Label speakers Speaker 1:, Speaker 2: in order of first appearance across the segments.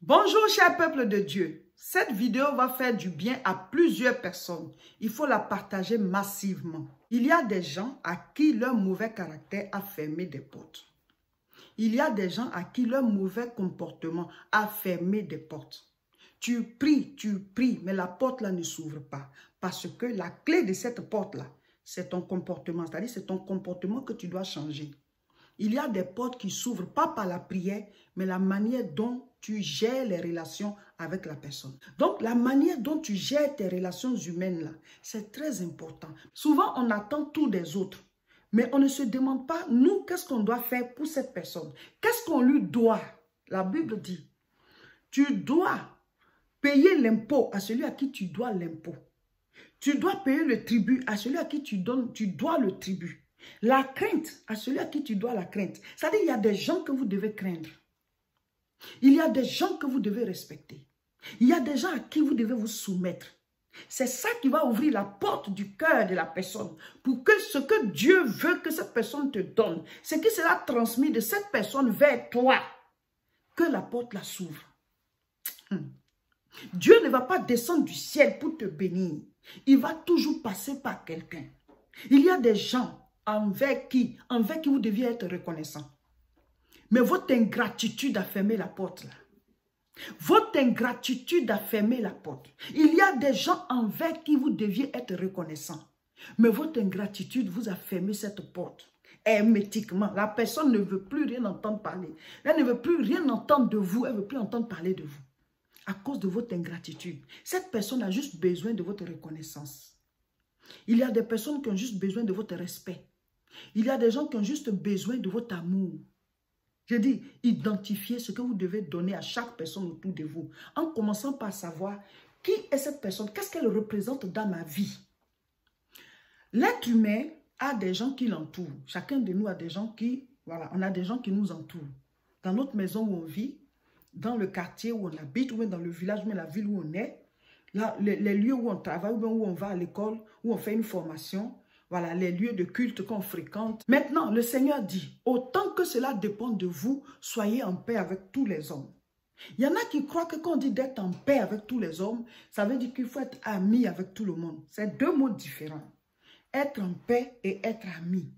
Speaker 1: Bonjour cher peuple de Dieu, cette vidéo va faire du bien à plusieurs personnes. Il faut la partager massivement. Il y a des gens à qui leur mauvais caractère a fermé des portes. Il y a des gens à qui leur mauvais comportement a fermé des portes. Tu pries, mais la porte là ne s'ouvre pas. Parce que la clé de cette porte là, c'est ton comportement. C'est-à-dire c'est ton comportement que tu dois changer. Il y a des portes qui s'ouvrent, pas par la prière, mais la manière dont tu gères les relations avec la personne. Donc, la manière dont tu gères tes relations humaines, là, c'est très important. Souvent, on attend tout des autres, mais on ne se demande pas, nous, qu'est-ce qu'on doit faire pour cette personne? Qu'est-ce qu'on lui doit? La Bible dit, tu dois payer l'impôt à celui à qui tu dois l'impôt. Tu dois payer le tribut à celui à qui tu dois le tribut. La crainte à celui à qui tu dois la crainte. C'est-à-dire, il y a des gens que vous devez craindre. Il y a des gens que vous devez respecter. Il y a des gens à qui vous devez vous soumettre. C'est ça qui va ouvrir la porte du cœur de la personne pour que ce que Dieu veut que cette personne te donne, ce qui sera transmis de cette personne vers toi, que la porte la s'ouvre. Dieu ne va pas descendre du ciel pour te bénir. Il va toujours passer par quelqu'un. Il y a des gens envers qui vous deviez être reconnaissant. Mais votre ingratitude a fermé la porte là. Votre ingratitude a fermé la porte. Il y a des gens envers qui vous deviez être reconnaissant. Mais votre ingratitude vous a fermé cette porte. Hermétiquement, la personne ne veut plus rien entendre parler. Elle ne veut plus rien entendre de vous. Elle ne veut plus entendre parler de vous. À cause de votre ingratitude. Cette personne a juste besoin de votre reconnaissance. Il y a des personnes qui ont juste besoin de votre respect. Il y a des gens qui ont juste besoin de votre amour. Je dis, identifiez ce que vous devez donner à chaque personne autour de vous. En commençant par savoir qui est cette personne, qu'est-ce qu'elle représente dans ma vie. L'être humain a des gens qui l'entourent. Chacun de nous a des gens qui, voilà, on a des gens qui nous entourent. Dans notre maison où on vit, dans le quartier où on habite, ou dans le village, ou dans la ville où on est, là, les lieux où on travaille, ou où on va à l'école, où on fait une formation, voilà, les lieux de culte qu'on fréquente. Maintenant, le Seigneur dit, autant que cela dépend de vous, soyez en paix avec tous les hommes. Il y en a qui croient que quand on dit d'être en paix avec tous les hommes, ça veut dire qu'il faut être ami avec tout le monde. C'est deux mots différents. Être en paix et être ami.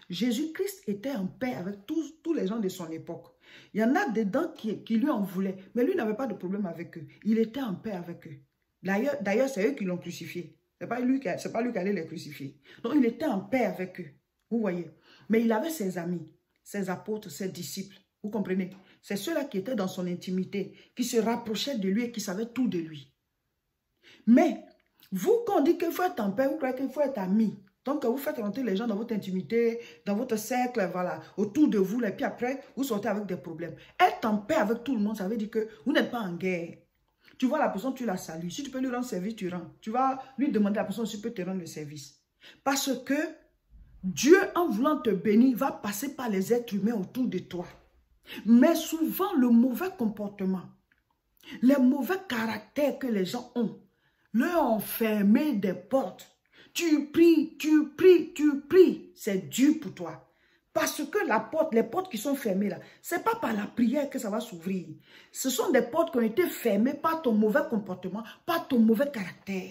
Speaker 1: Jésus-Christ était en paix avec tous les gens de son époque. Il y en a dedans qui lui en voulaient, mais lui n'avait pas de problème avec eux. Il était en paix avec eux. D'ailleurs, c'est eux qui l'ont crucifié. Ce n'est pas lui qui allait les crucifier. Donc, il était en paix avec eux. Vous voyez. Mais il avait ses amis, ses apôtres, ses disciples. Vous comprenez? C'est ceux-là qui étaient dans son intimité, qui se rapprochaient de lui et qui savaient tout de lui. Mais, vous, quand on dit qu'il faut être en paix, vous croyez qu'il faut être ami. Donc, vous faites rentrer les gens dans votre intimité, dans votre cercle, voilà, autour de vous, et puis après, vous sortez avec des problèmes. Être en paix avec tout le monde, ça veut dire que vous n'êtes pas en guerre. Tu vois la personne, tu la salues. Si tu peux lui rendre service, tu rends. Tu vas lui demander à la personne si tu peux te rendre le service. Parce que Dieu, en voulant te bénir, va passer par les êtres humains autour de toi. Mais souvent, le mauvais comportement, les mauvais caractères que les gens ont, leur ont fermé des portes. Tu pries, c'est dur pour toi. Parce que les portes qui sont fermées là, ce n'est pas par la prière que ça va s'ouvrir. Ce sont des portes qui ont été fermées par ton mauvais comportement, par ton mauvais caractère.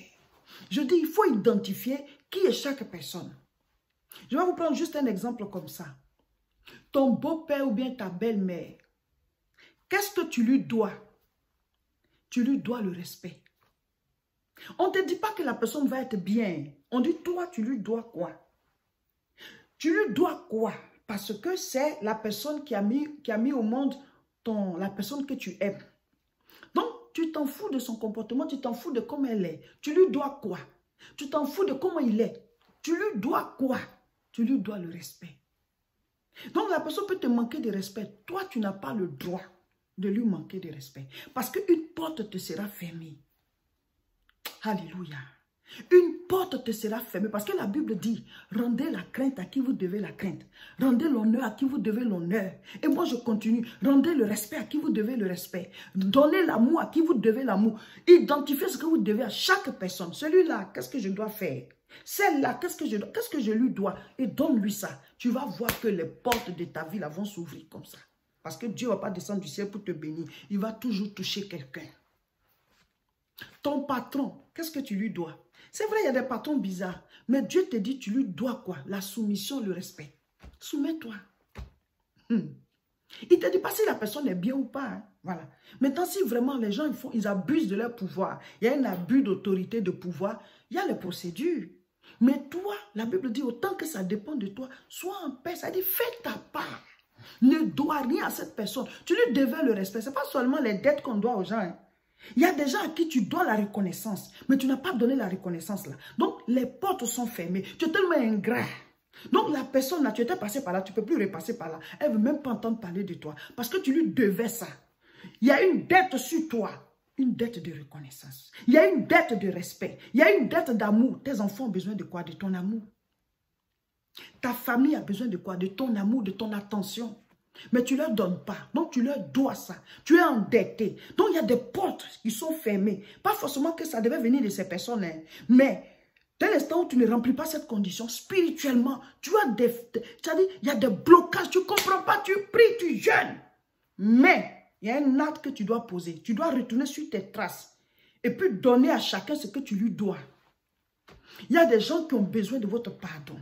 Speaker 1: Je dis, il faut identifier qui est chaque personne. Je vais vous prendre juste un exemple comme ça. Ton beau-père ou bien ta belle-mère, qu'est-ce que tu lui dois? Tu lui dois le respect. On ne te dit pas que la personne va être bien. On dit, toi, tu lui dois quoi? Tu lui dois quoi? Parce que c'est la personne qui a mis au monde la personne que tu aimes. Donc, tu t'en fous de son comportement, tu t'en fous de comment elle est. Tu lui dois quoi? Tu t'en fous de comment il est. Tu lui dois quoi? Tu lui dois le respect. Donc, la personne peut te manquer de respect. Toi, tu n'as pas le droit de lui manquer de respect. Parce qu'une porte te sera fermée. Alléluia. Une porte te sera fermée parce que la Bible dit, rendez la crainte à qui vous devez la crainte. Rendez l'honneur à qui vous devez l'honneur. Et moi je continue, rendez le respect à qui vous devez le respect. Donnez l'amour à qui vous devez l'amour. Identifiez ce que vous devez à chaque personne. Celui-là, qu'est-ce que je dois faire? Celle-là, qu'est-ce que je lui dois? Et donne-lui ça. Tu vas voir que les portes de ta vie là vont s'ouvrir comme ça. Parce que Dieu ne va pas descendre du ciel pour te bénir. Il va toujours toucher quelqu'un. Ton patron, qu'est-ce que tu lui dois? C'est vrai, il y a des patrons bizarres. Mais Dieu te dit, tu lui dois quoi? La soumission, le respect. Soumets-toi. Il ne te dit pas si la personne est bien ou pas. Hein. Voilà. Maintenant, si vraiment les gens ils abusent de leur pouvoir, il y a un abus d'autorité, de pouvoir, il y a les procédures. Mais toi, la Bible dit, autant que ça dépend de toi, sois en paix. Ça dit, fais ta part. Ne dois rien à cette personne. Tu lui devais le respect. Ce n'est pas seulement les dettes qu'on doit aux gens. Hein. Il y a des gens à qui tu dois la reconnaissance, mais tu n'as pas donné la reconnaissance là. Donc, les portes sont fermées. Tu es tellement ingrat. Donc, la personne là, tu étais passé par là, tu ne peux plus repasser par là. Elle ne veut même pas entendre parler de toi parce que tu lui devais ça. Il y a une dette sur toi, une dette de reconnaissance. Il y a une dette de respect. Il y a une dette d'amour. Tes enfants ont besoin de quoi? De ton amour. Ta famille a besoin de quoi? De ton amour, de ton attention. Mais tu ne leur donnes pas. Donc, tu leur dois ça. Tu es endetté. Donc, il y a des portes qui sont fermées. Pas forcément que ça devait venir de ces personnes. Hein. Mais, dès l'instant où tu ne remplis pas cette condition, spirituellement, tu as des... C'est-à-dire, il y a des blocages. Tu ne comprends pas. Tu pries, tu jeûnes. Mais, il y a un acte que tu dois poser. Tu dois retourner sur tes traces. Et puis, donner à chacun ce que tu lui dois. Il y a des gens qui ont besoin de votre pardon.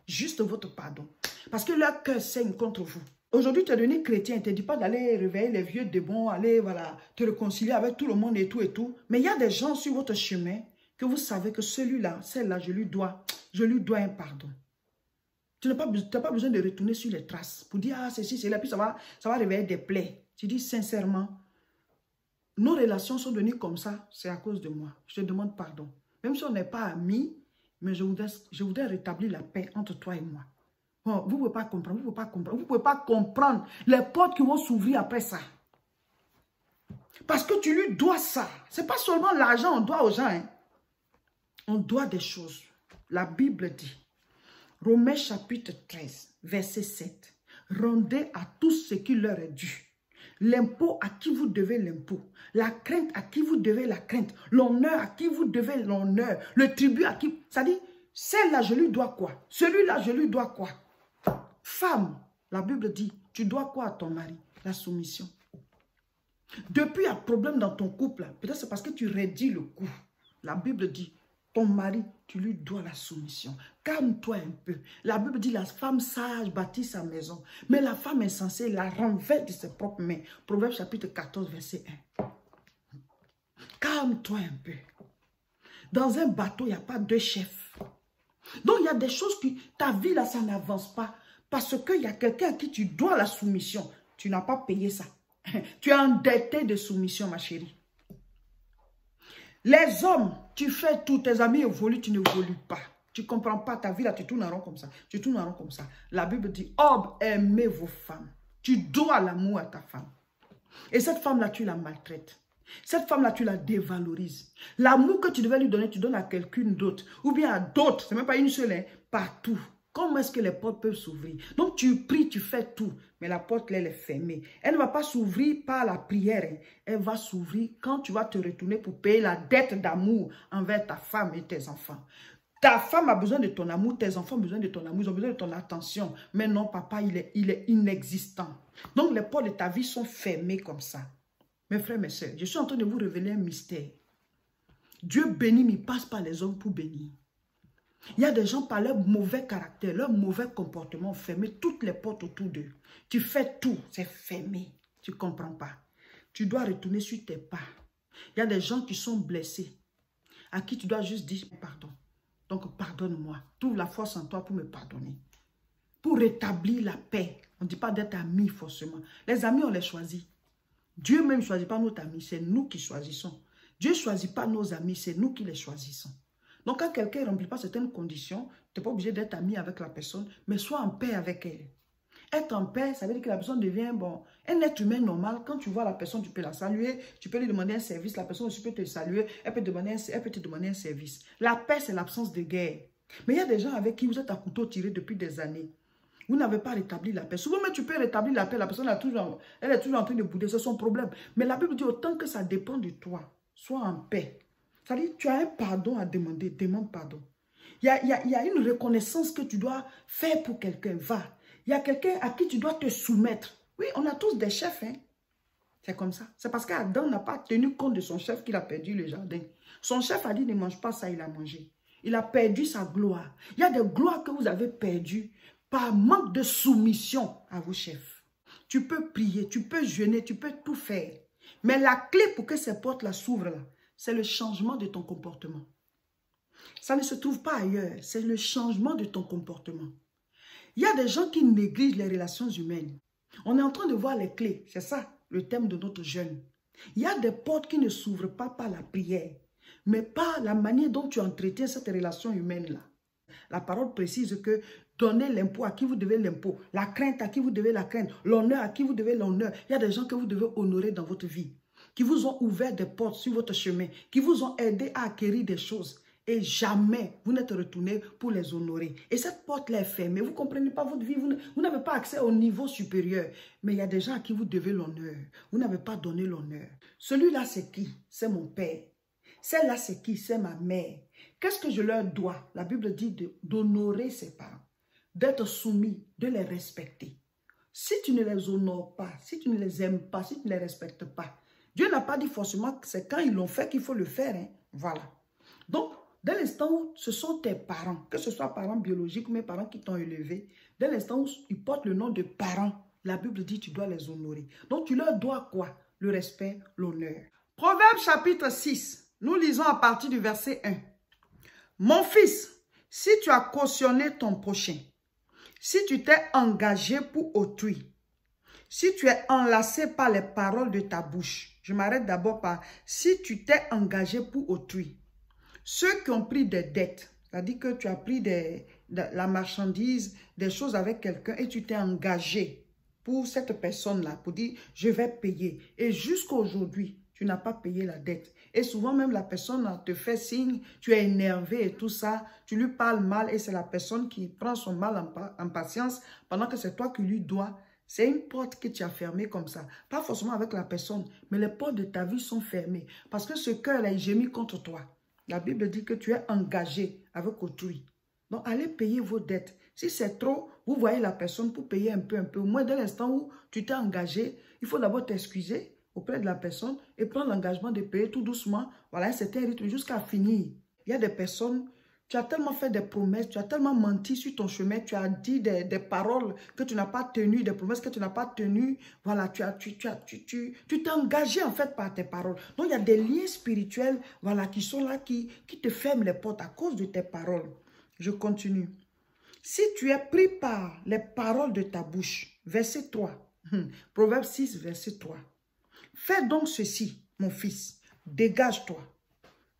Speaker 1: Juste votre pardon. Parce que leur cœur saigne contre vous. Aujourd'hui, tu es devenu chrétien. Il ne te dit pas d'aller réveiller les vieux démons, aller voilà, te réconcilier avec tout le monde et tout et tout. Mais il y a des gens sur votre chemin que vous savez que celui-là, celle-là, je lui dois un pardon. Tu n'as pas besoin de retourner sur les traces pour dire, ah, ceci, c'est là, puis ça va réveiller des plaies. Tu dis sincèrement, nos relations sont devenues comme ça, c'est à cause de moi. Je te demande pardon. Même si on n'est pas amis, mais je voudrais rétablir la paix entre toi et moi. Bon, vous ne pouvez pas comprendre, vous ne pouvez pas comprendre les portes qui vont s'ouvrir après ça. Parce que tu lui dois ça. Ce n'est pas seulement l'argent, on doit aux gens. Hein. On doit des choses. La Bible dit, Romains chapitre 13, verset 7, rendez à tous ce qui leur est dû. L'impôt à qui vous devez l'impôt. La crainte à qui vous devez la crainte. L'honneur à qui vous devez l'honneur. Le tribut à qui... Ça dit, celle-là, je lui dois quoi? Celui-là, je lui dois quoi? Femme, la Bible dit, tu dois quoi à ton mari? La soumission. Depuis, il y a un problème dans ton couple. Peut-être c'est parce que tu raidis le coup. La Bible dit, ton mari, tu lui dois la soumission. Calme-toi un peu. La Bible dit, la femme sage bâtit sa maison. Mais la femme insensée la renverse de ses propres mains. Proverbe chapitre 14, verset 1. Calme-toi un peu. Dans un bateau, il n'y a pas deux chefs. Donc, il y a des choses qui, ta vie là, ça n'avance pas. Parce qu'il y a quelqu'un à qui tu dois la soumission. Tu n'as pas payé ça. Tu es endetté de soumission, ma chérie. Les hommes, tu fais tout. Tes amis évoluent, tu n'évolues pas. Tu ne comprends pas ta vie là, tu tournes en rond comme ça. Tu tournes en rond comme ça. La Bible dit, hommes, aimez vos femmes. Tu dois l'amour à ta femme. Et cette femme-là, tu la maltraites. Cette femme-là, tu la dévalorises. L'amour que tu devais lui donner, tu donnes à quelqu'un d'autre. Ou bien à d'autres. Ce n'est même pas une seule, hein, partout. Comment est-ce que les portes peuvent s'ouvrir? Donc tu pries, tu fais tout. Mais la porte, elle est fermée. Elle ne va pas s'ouvrir par la prière. Hein. Elle va s'ouvrir quand tu vas te retourner pour payer la dette d'amour envers ta femme et tes enfants. Ta femme a besoin de ton amour, tes enfants ont besoin de ton amour, ils ont besoin de ton attention. Mais non, papa, il est inexistant. Donc les portes de ta vie sont fermées comme ça. Mes frères, mes soeurs, je suis en train de vous révéler un mystère. Dieu bénit, mais il passe par les hommes pour bénir. Il y a des gens par leur mauvais caractère, leur mauvais comportement fermé toutes les portes autour d'eux. Tu fais tout, c'est fermé. Tu ne comprends pas. Tu dois retourner sur tes pas. Il y a des gens qui sont blessés, à qui tu dois juste dire pardon. Donc pardonne-moi. Trouve la force en toi pour me pardonner. Pour rétablir la paix. On ne dit pas d'être amis forcément. Les amis, on les choisit. Dieu même ne choisit pas notre ami, c'est nous qui choisissons. Dieu ne choisit pas nos amis, c'est nous qui les choisissons. Donc, quand quelqu'un ne remplit pas certaines conditions, tu n'es pas obligé d'être ami avec la personne, mais sois en paix avec elle. Être en paix, ça veut dire que la personne devient un être humain normal. Quand tu vois la personne, tu peux la saluer, tu peux lui demander un service, la personne aussi peut te saluer, elle peut te demander un service. La paix, c'est l'absence de guerre. Mais il y a des gens avec qui vous êtes à couteau tiré depuis des années. Vous n'avez pas rétabli la paix. Souvent, mais tu peux rétablir la paix, la personne elle est toujours en train de bouder, c'est son problème. Mais la Bible dit autant que ça dépend de toi, sois en paix. C'est-à-dire, tu as un pardon à demander, demande pardon. Il y a une reconnaissance que tu dois faire pour quelqu'un, va. Il y a quelqu'un à qui tu dois te soumettre. Oui, on a tous des chefs, hein. C'est comme ça. C'est parce qu'Adam n'a pas tenu compte de son chef qu'il a perdu le jardin. Son chef a dit ne mange pas ça, il a mangé. Il a perdu sa gloire. Il y a des gloires que vous avez perdues par manque de soumission à vos chefs. Tu peux prier, tu peux jeûner, tu peux tout faire. Mais la clé pour que ces portes-là s'ouvrent, c'est le changement de ton comportement. Ça ne se trouve pas ailleurs, c'est le changement de ton comportement. Il y a des gens qui négligent les relations humaines. On est en train de voir les clés, c'est ça le thème de notre jeûne. Il y a des portes qui ne s'ouvrent pas par la prière, mais par la manière dont tu entretiens cette relation humaine-là. La parole précise que donnez l'impôt à qui vous devez l'impôt, la crainte à qui vous devez la crainte, l'honneur à qui vous devez l'honneur. Il y a des gens que vous devez honorer dans votre vie, qui vous ont ouvert des portes sur votre chemin, qui vous ont aidé à acquérir des choses. Et jamais vous n'êtes retourné pour les honorer. Et cette porte-là est fermée. Vous ne comprenez pas votre vie. Vous n'avez pas accès au niveau supérieur. Mais il y a des gens à qui vous devez l'honneur. Vous n'avez pas donné l'honneur. Celui-là, c'est qui? C'est mon père. Celle-là, c'est qui? C'est ma mère. Qu'est-ce que je leur dois? La Bible dit d'honorer ses parents, d'être soumis, de les respecter. Si tu ne les honores pas, si tu ne les aimes pas, si tu ne les respectes pas, Dieu n'a pas dit forcément que c'est quand ils l'ont fait qu'il faut le faire. Hein? Voilà. Donc, dès l'instant où ce sont tes parents, que ce soit parents biologiques ou mes parents qui t'ont élevé, dès l'instant où ils portent le nom de parents, la Bible dit que tu dois les honorer. Donc, tu leur dois quoi? Le respect, l'honneur. Proverbe chapitre 6, nous lisons à partir du verset 1. Mon fils, si tu as cautionné ton prochain, si tu t'es engagé pour autrui, si tu es enlacé par les paroles de ta bouche, je m'arrête d'abord par si tu t'es engagé pour autrui. Ceux qui ont pris des dettes, c'est-à-dire que tu as pris de la marchandise, des choses avec quelqu'un et tu t'es engagé pour cette personne-là, pour dire je vais payer. Et jusqu'à aujourd'hui, tu n'as pas payé la dette. Et souvent même la personne te fait signe, tu es énervé et tout ça, tu lui parles mal et c'est la personne qui prend son mal en patience pendant que c'est toi qui lui dois. C'est une porte que tu as fermée comme ça. Pas forcément avec la personne, mais les portes de ta vie sont fermées. Parce que ce cœur-là, il gémit contre toi. La Bible dit que tu es engagé avec autrui. Donc, allez payer vos dettes. Si c'est trop, vous voyez la personne pour payer un peu. Au moins, dès l'instant où tu t'es engagé, il faut d'abord t'excuser auprès de la personne et prendre l'engagement de payer tout doucement. Voilà, c'est un rythme jusqu'à finir. Il y a des personnes, tu as tellement fait des promesses, tu as tellement menti sur ton chemin, tu as dit des paroles que tu n'as pas tenues, des promesses que tu n'as pas tenues. Voilà, tu t'es engagé en fait par tes paroles. Donc, il y a des liens spirituels voilà, qui sont là, qui te ferment les portes à cause de tes paroles. Je continue. Si tu es pris par les paroles de ta bouche, verset 3, Proverbe 6, verset 3. Fais donc ceci, mon fils, dégage-toi,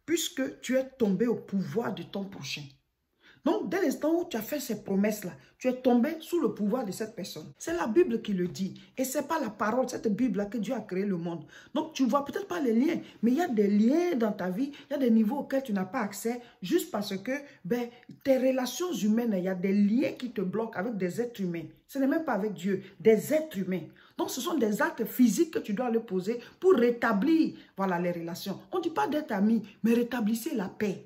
Speaker 1: puisque tu es tombé au pouvoir de ton prochain. Donc, dès l'instant où tu as fait ces promesses-là, tu es tombé sous le pouvoir de cette personne. C'est la Bible qui le dit. Et ce n'est pas la parole, cette Bible-là que Dieu a créé le monde. Donc, tu ne vois peut-être pas les liens, mais il y a des liens dans ta vie, il y a des niveaux auxquels tu n'as pas accès, juste parce que tes relations humaines, il y a des liens qui te bloquent avec des êtres humains. Ce n'est même pas avec Dieu, des êtres humains. Donc, ce sont des actes physiques que tu dois aller poser pour rétablir voilà, les relations. On ne dit pas d'être amis, mais rétablissez la paix.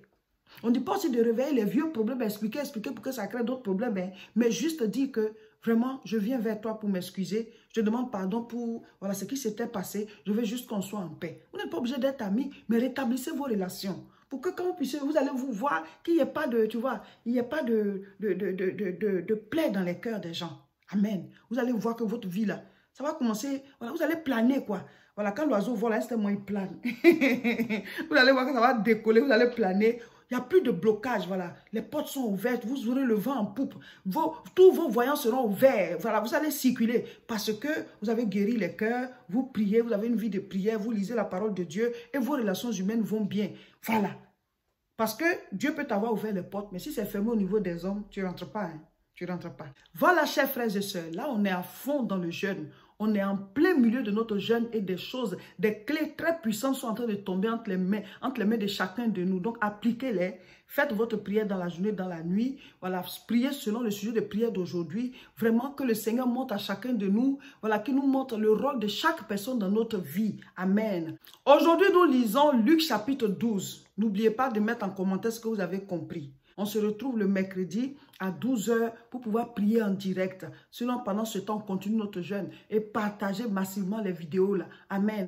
Speaker 1: On ne dit pas aussi de réveiller les vieux problèmes, expliquer pour que ça crée d'autres problèmes, hein, mais juste dire que vraiment, je viens vers toi pour m'excuser, je te demande pardon pour voilà, ce qui s'était passé, je veux juste qu'on soit en paix. Vous n'êtes pas obligé d'être amis, mais rétablissez vos relations. Pour que quand vous puissiez, vous allez vous voir qu'il n'y ait pas de, tu vois, il n'y ait pas de plaie dans les cœurs des gens. Amen. Vous allez voir que votre vie là, ça va commencer, voilà, vous allez planer quoi. Voilà, quand l'oiseau vole, instamment il plane. Vous allez voir que ça va décoller, vous allez planer. Il n'y a plus de blocage, voilà. Les portes sont ouvertes, vous aurez le vent en poupe. Tous vos voyants seront ouverts. Voilà, vous allez circuler parce que vous avez guéri les cœurs, vous priez, vous avez une vie de prière, vous lisez la parole de Dieu et vos relations humaines vont bien. Voilà. Parce que Dieu peut t'avoir ouvert les portes, mais si c'est fermé au niveau des hommes, tu ne rentres pas. Hein? Tu ne rentres pas. Voilà, chers frères et sœurs, là on est à fond dans le jeûne. On est en plein milieu de notre jeûne et des choses, des clés très puissantes sont en train de tomber entre les mains de chacun de nous. Donc, appliquez-les. Faites votre prière dans la journée, dans la nuit. Voilà, priez selon le sujet de prière d'aujourd'hui. Vraiment que le Seigneur montre à chacun de nous, voilà, qu'il nous montre le rôle de chaque personne dans notre vie. Amen. Aujourd'hui, nous lisons Luc chapitre 12. N'oubliez pas de mettre en commentaire ce que vous avez compris. On se retrouve le mercredi à 12 h pour pouvoir prier en direct. Sinon, pendant ce temps, on continue notre jeûne et partagez massivement les vidéos là. Amen.